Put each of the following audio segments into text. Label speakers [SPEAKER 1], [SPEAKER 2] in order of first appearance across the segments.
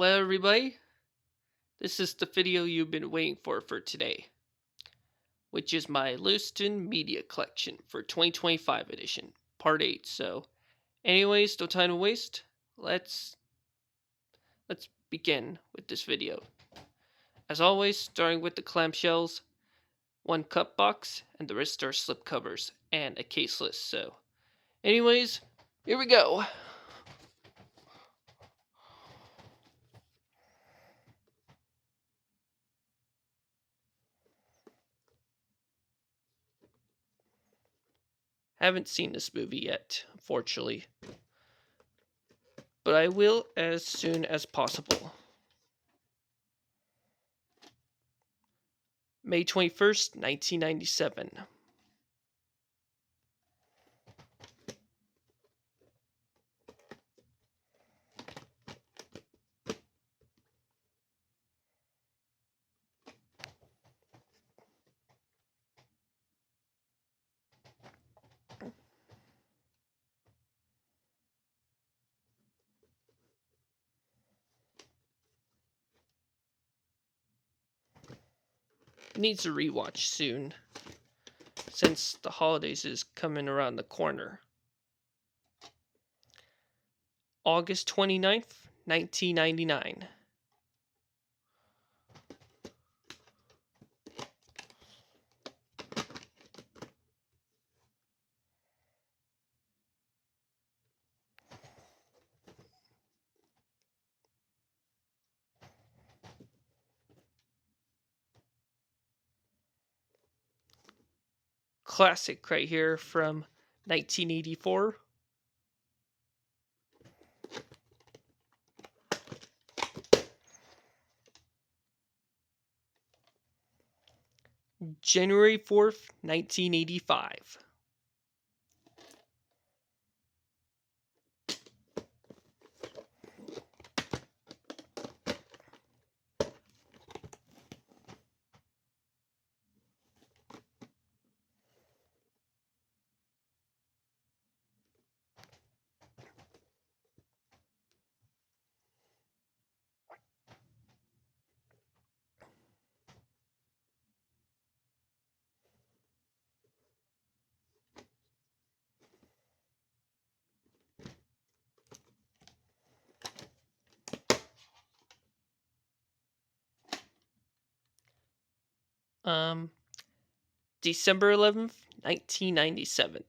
[SPEAKER 1] Well, everybody, this is the video you've been waiting for today, which is my Lewiston Media Collection for 2025 edition, Part 8. So, anyways, no time to waste. Let's begin with this video. As always, starting with the clamshells, one cup box, and the rest are slip covers and a caseless. So, anyways, here we go. Haven't seen this movie yet, unfortunately, but I will as soon as possible. May 21st, 1997. Needs a rewatch soon, since the holidays is coming around the corner. August 29th, 1999. Classic right here from 1984. January 4th, 1985. December 11th, 1997.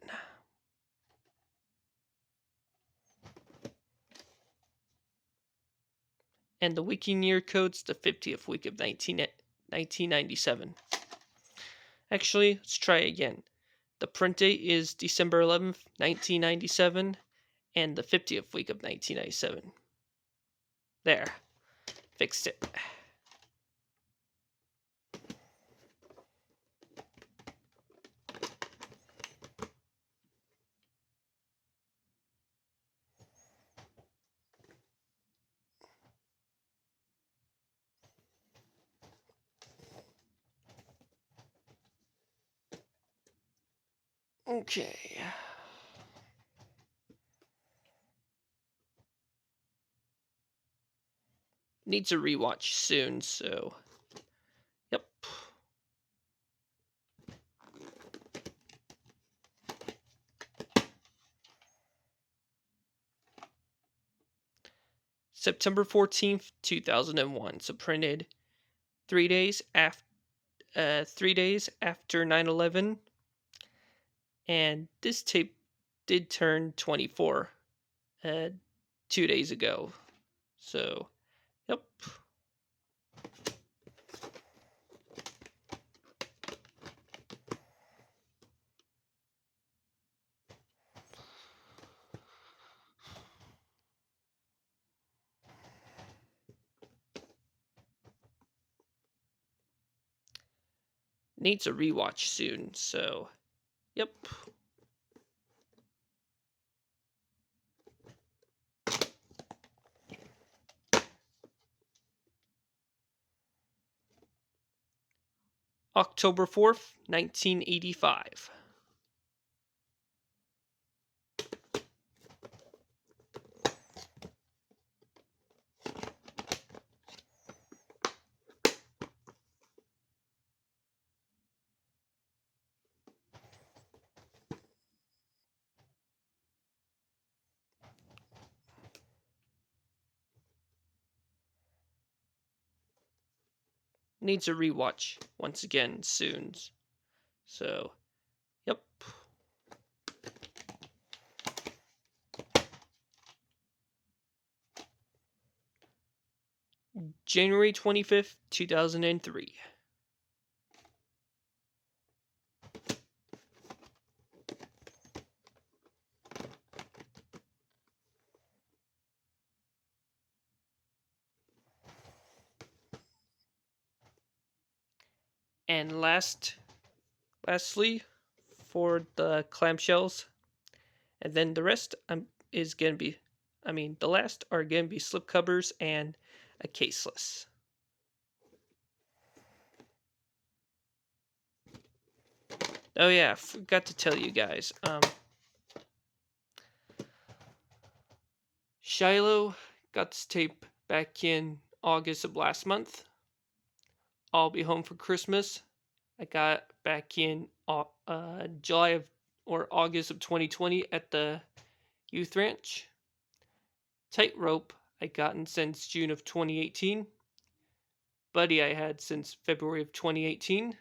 [SPEAKER 1] And the week in year code's the 50th week of 1997. Actually, let's try again. The print date is December 11th, 1997, and the 50th week of 1997. There. Fixed it. Okay. Needs a rewatch soon, so. Yep. September 14th, 2001. So printed 3 days after 9/11, and this tape did turn 24 2 days ago. So, yep. Needs a rewatch soon, so yep. October 4th, 1985. needs a rewatch once again soon. So, yep. January 25th, 2003. And lastly, for the clamshells, and then the rest is gonna be, the last are gonna be slip covers and a caseless. Oh yeah, forgot to tell you guys. Shiloh got this tape back in August of last month. I'll Be Home for Christmas. I got back in July of or August of 2020 at the youth ranch. Tightrope I gotten since June of 2018. Buddy I had since February of 2018.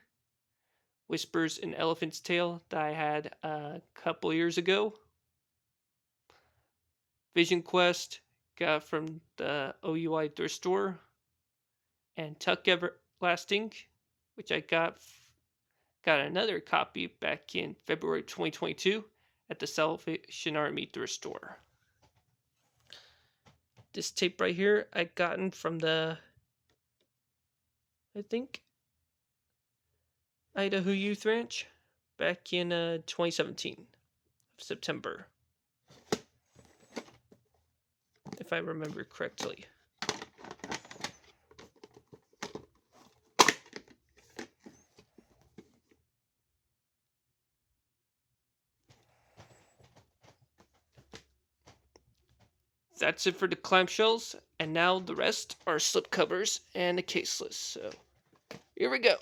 [SPEAKER 1] Whispers in Elephant's Tail that I had a couple years ago. Vision Quest got from the OUI thrift store. And Tuck Everlasting, which I got another copy back in February 2022 at the Salvation Army thrift store. This tape right here I gotten from the, I think, Idaho Youth Ranch back in 2017, September, if I remember correctly. That's it for the clamshells, and now the rest are slipcovers and a caseless. So here we go.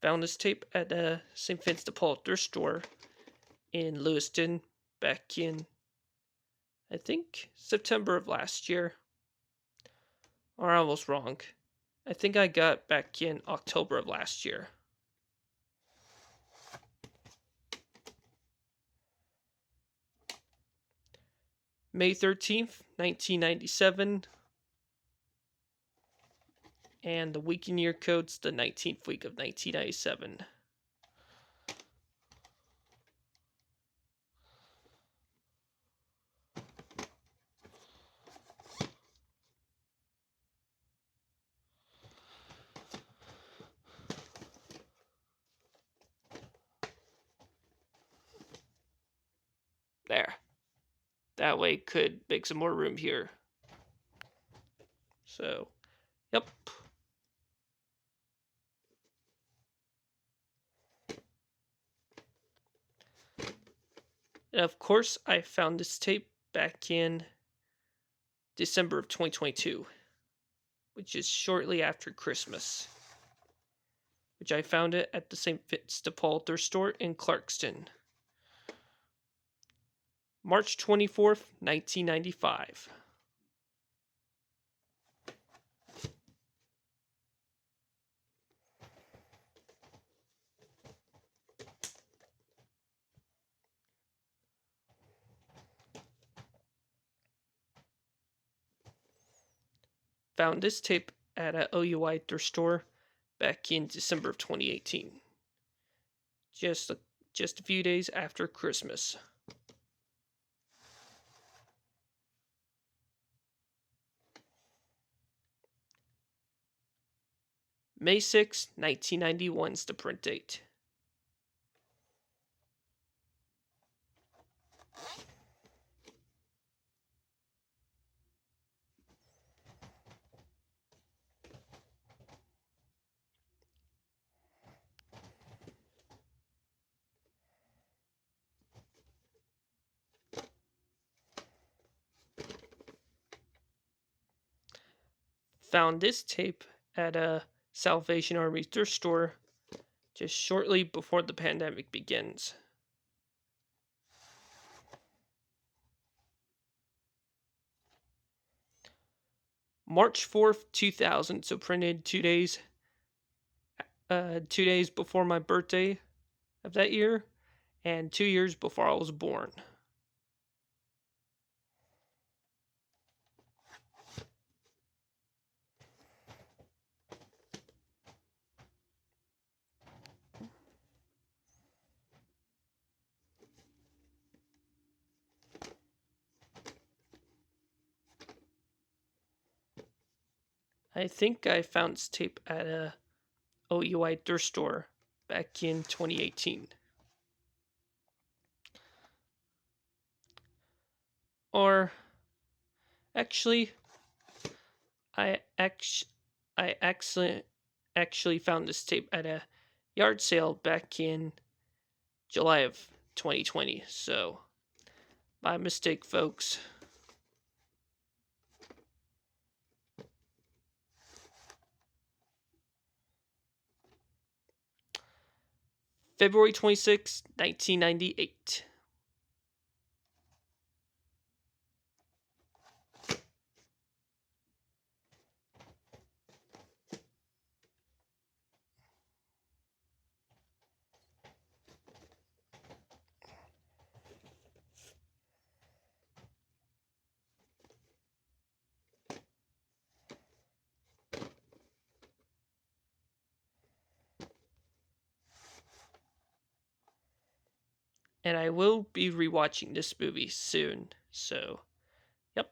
[SPEAKER 1] Found this tape at St. Vince de Paul thrift store in Lewiston back in, I think, September of last year. Or almost wrong. I think I got back in October of last year. May 13th, 1997. And the week and year code's the 19th week of 1997. There. That way could make some more room here. So, yep. And of course, I found this tape back in December of 2022, which is shortly after Christmas, which I found it at the St. Vince de Paul thrift store in Clarkston. March 24th, 1995. Found this tape at a OUI thrift store back in December of 2018. Just a few days after Christmas. May 6, 1991 is the print date. Found this tape at a Salvation Army thrift store just shortly before the pandemic begins. March 4th, 2000. So printed 2 days before my birthday of that year, and 2 years before I was born. I think I found this tape at a OUI thrift store back in 2018. Or actually, I actually I actually found this tape at a yard sale back in July of 2020. So, my mistake, folks. February 26, 1998. And I will be rewatching this movie soon. So, yep.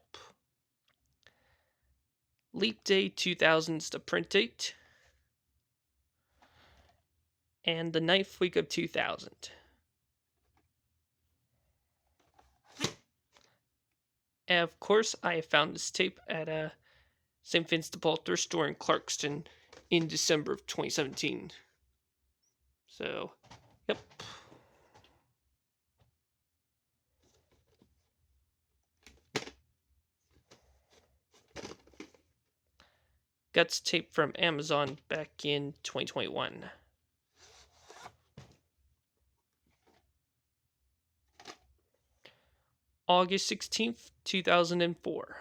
[SPEAKER 1] Leap Day 2000's the print date. And the 9th week of 2000. And of course, I found this tape at a St. Vincent de Paul thrift store in Clarkston in December of 2017. So, yep. Got this tape from Amazon back in 2021. August 16th, 2004.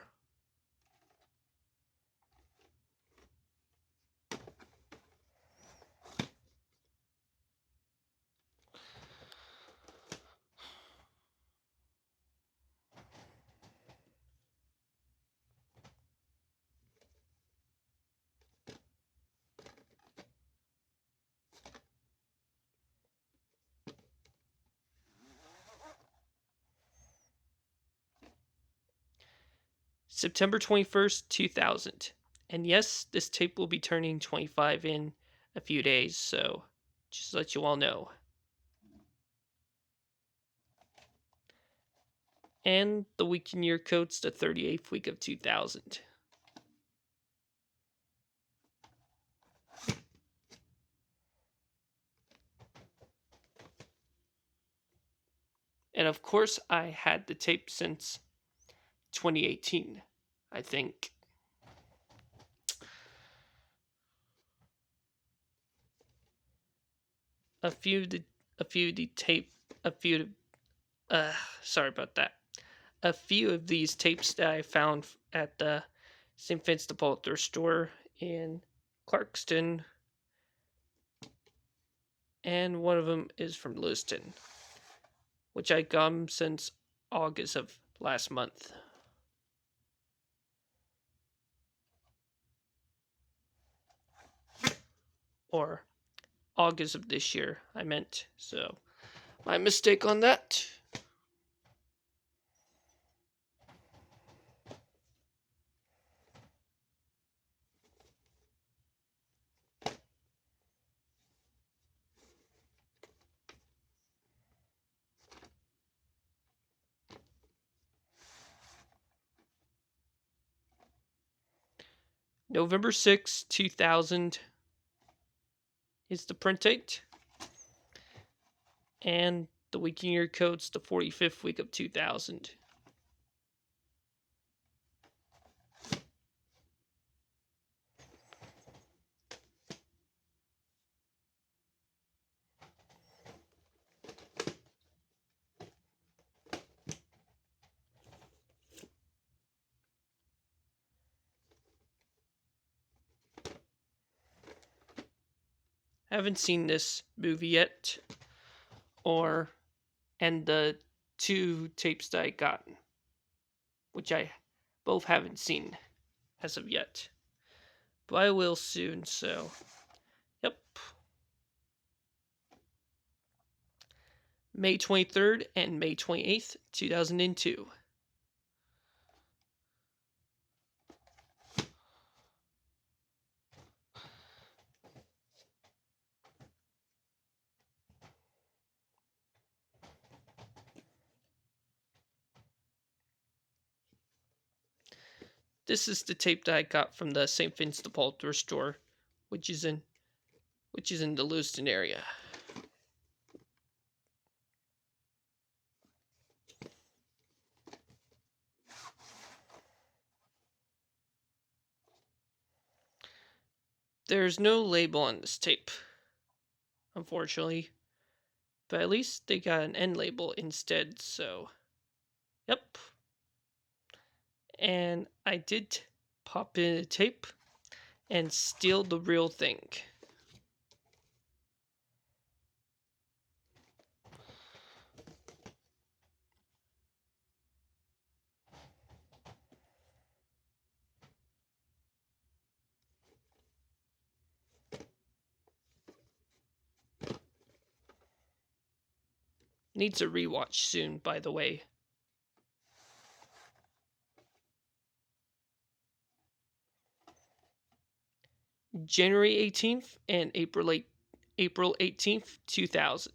[SPEAKER 1] September 21st, 2000. And yes, this tape will be turning 25 in a few days, so just to let you all know. And the week and year code's the 38th week of 2000. And of course, I had the tape since 2018, I think. A few of the tape, sorry about that. A few of these tapes that I found at the St. Vincent de Paul thrift store in Clarkston, and one of them is from Lewiston, which I got them since August of last month. Or August of this year, I meant. So, my mistake on that. November 6, 2000 is the print date. And the week and year code's the 45th week of 2000. Haven't seen this movie yet, or and the two tapes that I got, which I both haven't seen as of yet. But I will soon, so yep. May 23rd and May 28th, 2002. This is the tape that I got from the St. Vincent de Paul thrift store, which is in the Lewiston area. There's no label on this tape, unfortunately, but at least they got an end label instead, so yep. And I did pop in a tape and steal the real thing. Needs a rewatch soon, by the way. January 18th and April 18th, 2000.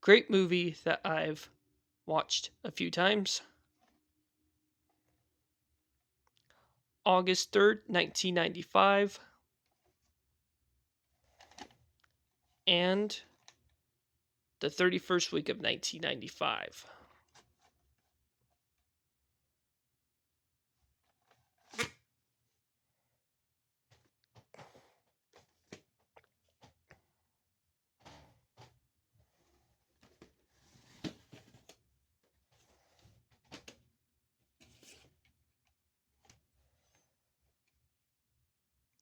[SPEAKER 1] Great movie that I've watched a few times. August 3rd, 1995. And the 31st week of 1995.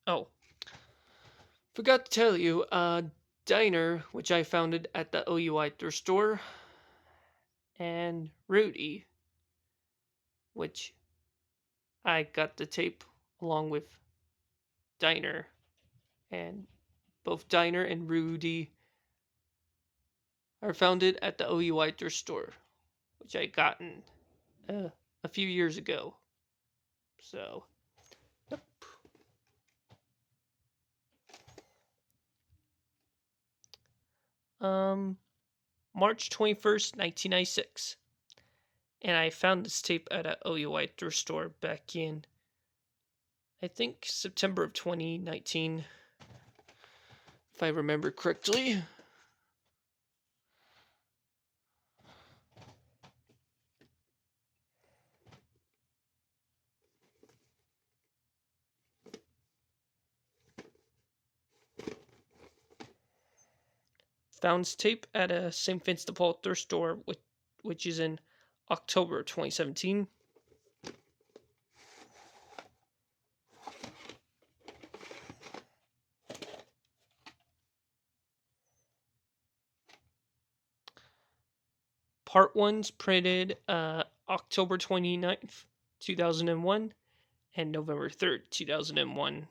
[SPEAKER 1] Oh, forgot to tell you, Diner, which I founded at the OUI thrift store, and Rudy, which I got the tape along with Diner, and both Diner and Rudy are founded at the OUI thrift store, which I gotten a few years ago. So, yep. March 21st, 1996. And I found this tape at a OUI thrift store back in, I think, September of 2019, if I remember correctly. Found this tape at a St. Vincent de Paul thrift store, which is in October 2017. Part 1's printed October 29th, 2001, and November 3rd, 2001.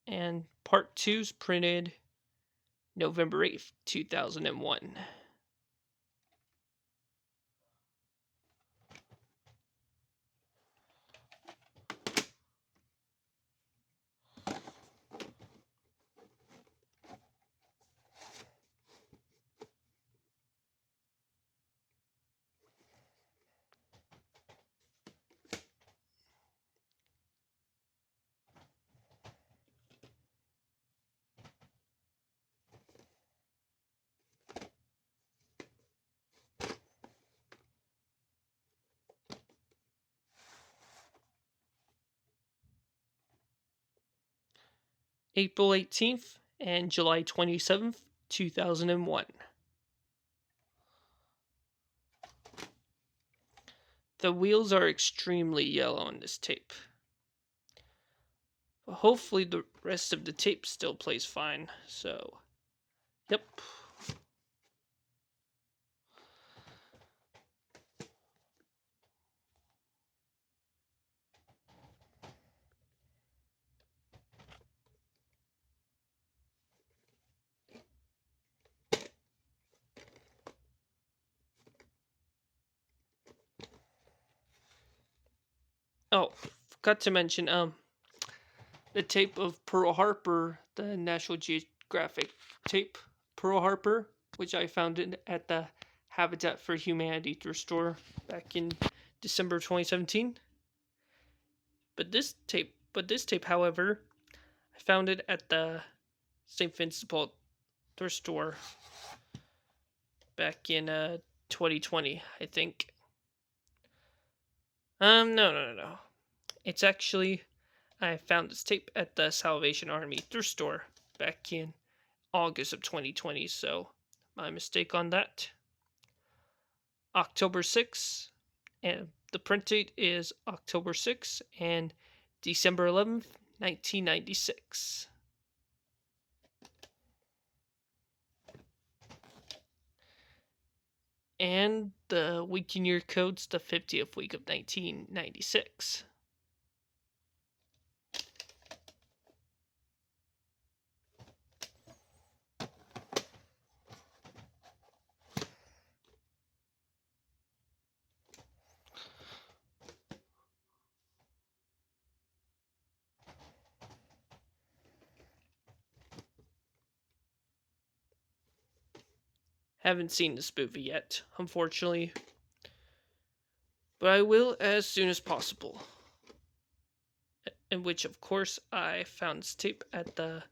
[SPEAKER 1] And Part 2's printed November 8th, 2001. April 18th, and July 27th, 2001. The wheels are extremely yellow on this tape. But hopefully the rest of the tape still plays fine. So, yep. Oh, forgot to mention, the tape of Pearl Harbor, the National Geographic tape, Pearl Harbor, which I found at the Habitat for Humanity thrift store back in December 2017. But this tape, however, I found it at the St. Vincent de Paul thrift store back in 2020, I think. No. It's actually I found this tape at the Salvation Army thrift store back in August of 2020, so my mistake on that. October 6th, and the print date is October 6th and December 11th, 1996. And the week and year code's the 50th week of 1996. Haven't seen this movie yet, unfortunately, but I will as soon as possible. In which, of course, I found this tape at the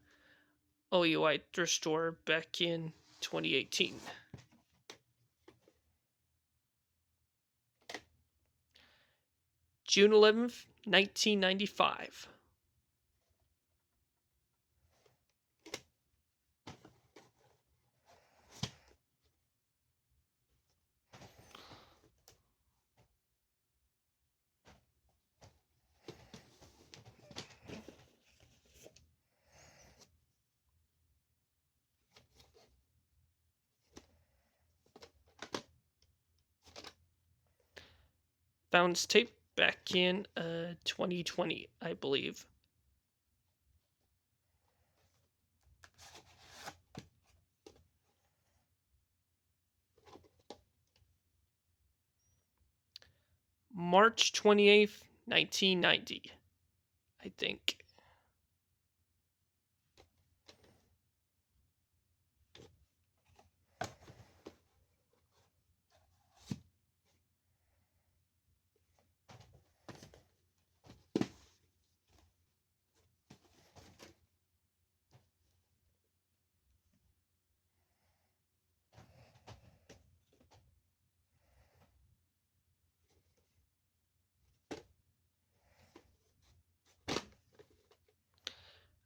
[SPEAKER 1] OUI thrift store back in 2018. June 11th, 1995. Found this tape back in 2020, I believe. March 28th, 1990, I think.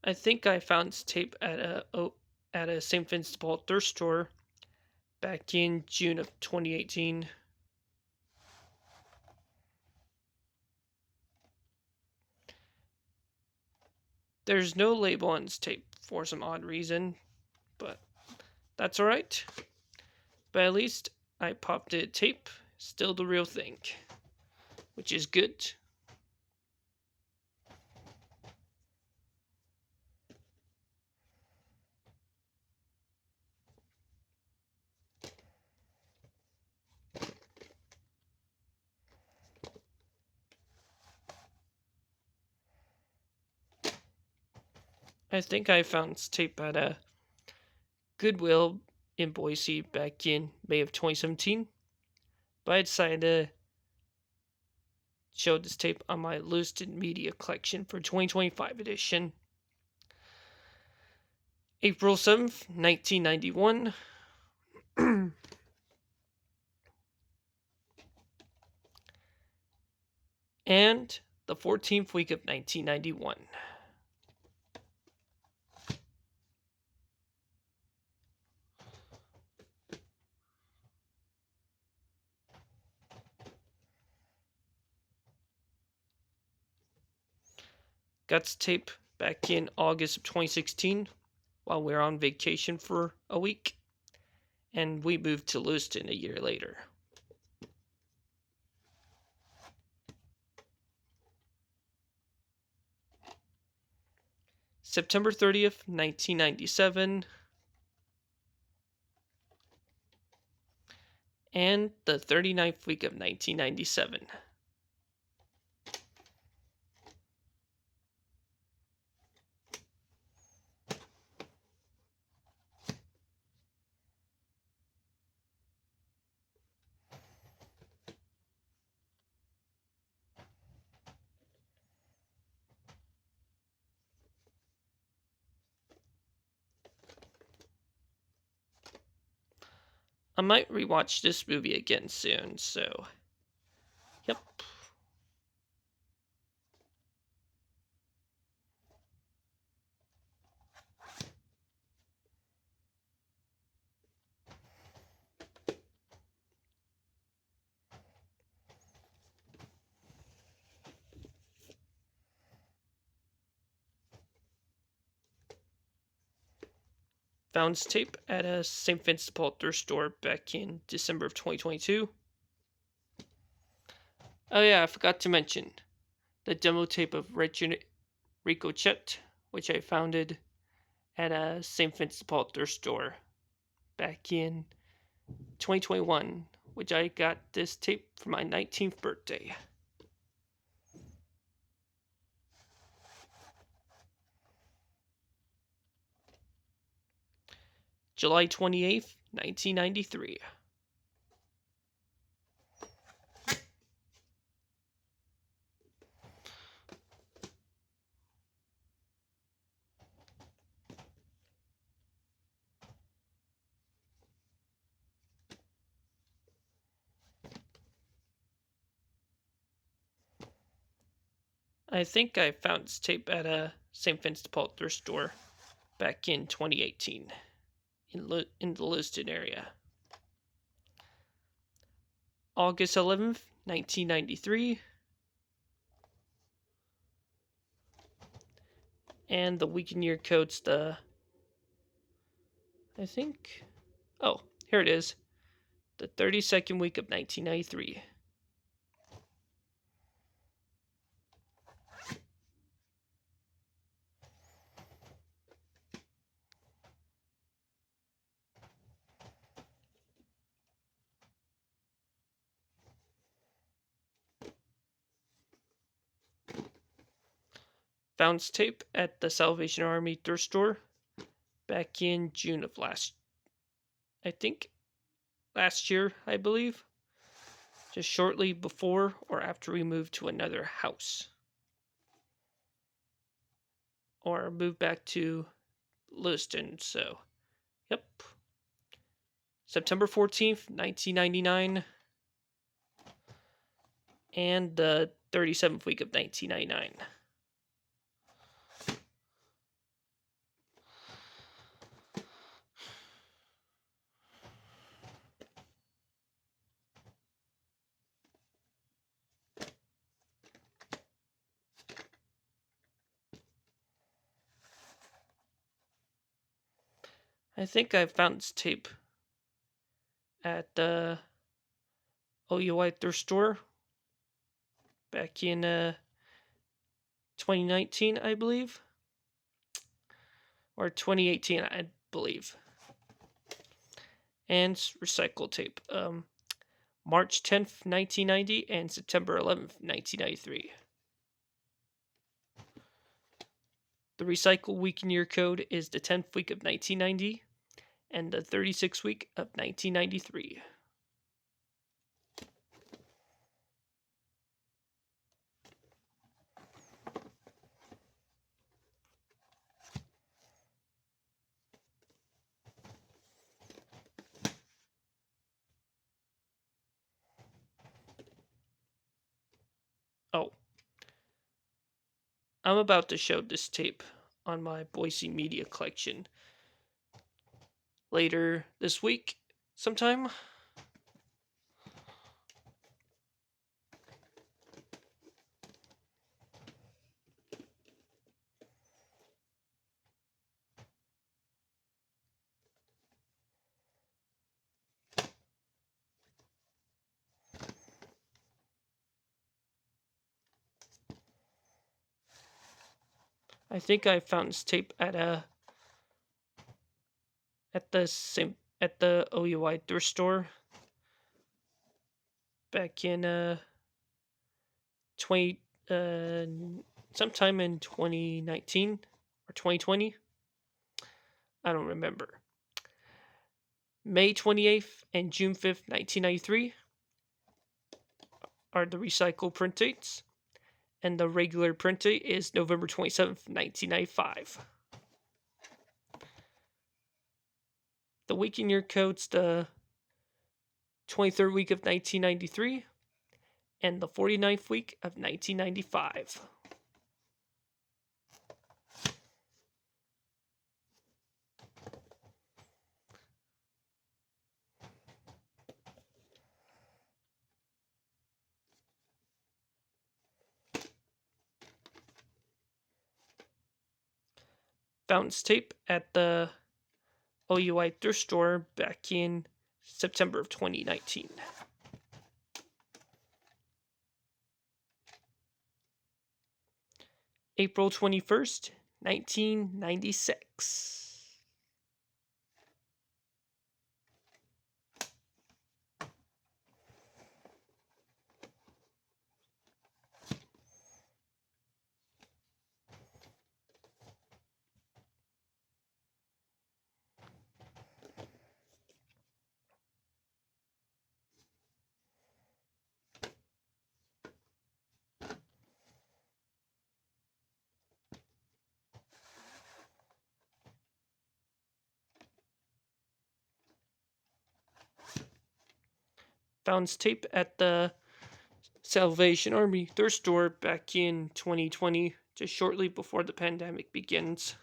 [SPEAKER 1] I think I found this tape at a St. Vincent de Paul thrift store back in June of 2018. There's no label on this tape for some odd reason, but that's alright. But at least I popped it tape, still the real thing, which is good. I think I found this tape at a Goodwill in Boise back in May of 2017, but I decided to show this tape on my Lewiston Media Collection for 2025 edition. April 7th, 1991. And the 14th week of 1991. Got this tape back in August of 2016 while we were on vacation for a week, and we moved to Lewiston a year later. September 30th, 1997, and the 39th week of 1997. I might rewatch this movie again soon, so yep. Found this tape at a St. Vincent de Paul thrift store back in December of 2022. Oh yeah, I forgot to mention the demo tape of Ricochet, which I founded at a St. Vincent de Paul thrift store back in 2021, which I got this tape for my 19th birthday. July 28th, 1993. I think I found this tape at a St. Vincent de Paul thrift store back in 2018 in the Lewiston area. August 11th, 1993. And the week and year code's I think, oh, here it is. The 32nd week of 1993. Found this tape at the Salvation Army thrift store back in June of last year, I believe. Just shortly before or after we moved to another house. Or moved back to Lewiston, so yep. September 14th, 1999. And the 37th week of 1999. I think I found this tape at the OUI thrift store back in 2019, I believe. Or 2018, I believe. And recycle tape. March 10th, 1990 and September 11th, 1993. The recycle week and year code is the 10th week of 1990 and the 36th week of 1993. Oh, I'm about to show this tape on my Boise Media Collection later this week sometime. I think I found this tape at the OUI thrift store back in 20 uh sometime in 2019 or 2020. I don't remember. May 28th and June 5th, 1993 are the recycled print dates, and the regular print date is November 27th, 1995. The week in year code's the 23rd week of 1993 and the 49th week of 1995. Found this tape at the OUI thrift store back in September of 2019. April 21st, 1996. Found this tape at the Salvation Army thrift store back in 2020, just shortly before the pandemic begins.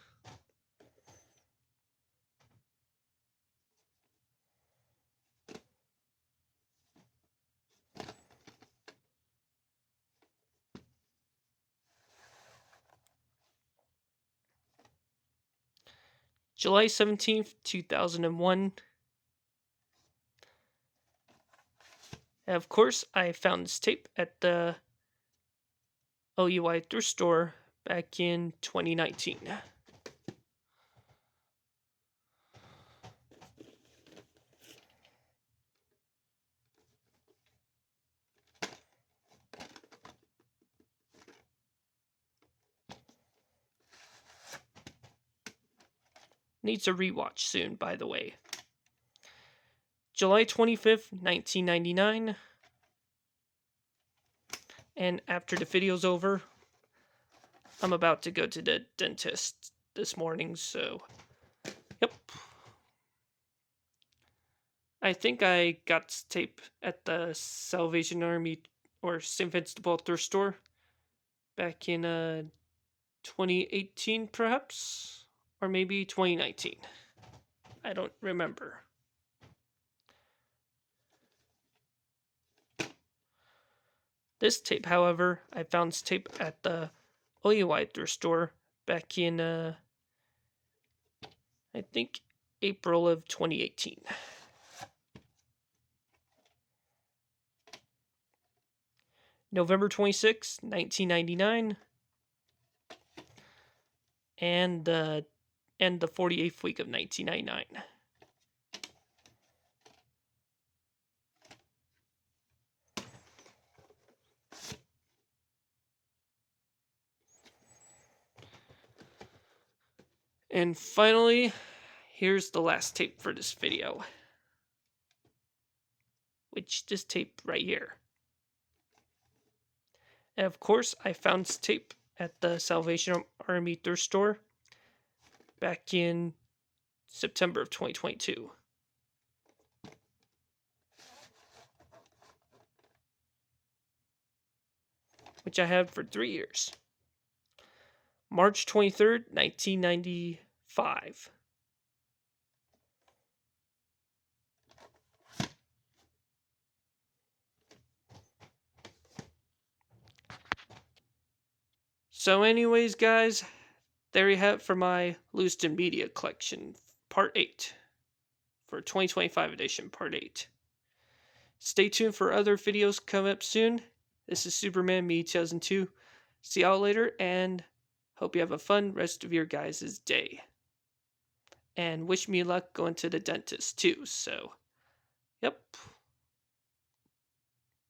[SPEAKER 1] July 17th, 2001. And of course, I found this tape at the OUI thrift store back in 2019. Needs a rewatch soon, by the way. July 25th, 1999. And after the video's over, I'm about to go to the dentist this morning, so yep. I think I got this tape at the Salvation Army or St. Vincent de Paul thrift store back in 2018, perhaps, or maybe 2019. I don't remember. This tape, however, I found this tape at the OUI thrift store back in, I think, April of 2018. November 26, 1999. And the 48th week of 1999. And finally, here's the last tape for this video, which this tape right here. And of course, I found this tape at the Salvation Army thrift store back in September of 2022. Which I had for 3 years. March 23rd, 1995. So anyways, guys, there you have it for my Lewiston Media Collection, Part 8. For 2025 edition, Part 8. Stay tuned for other videos coming up soon. This is Superman Me 2002. See y'all later, and Hope you have a fun rest of your guys' day. And wish me luck going to the dentist too. So, yep.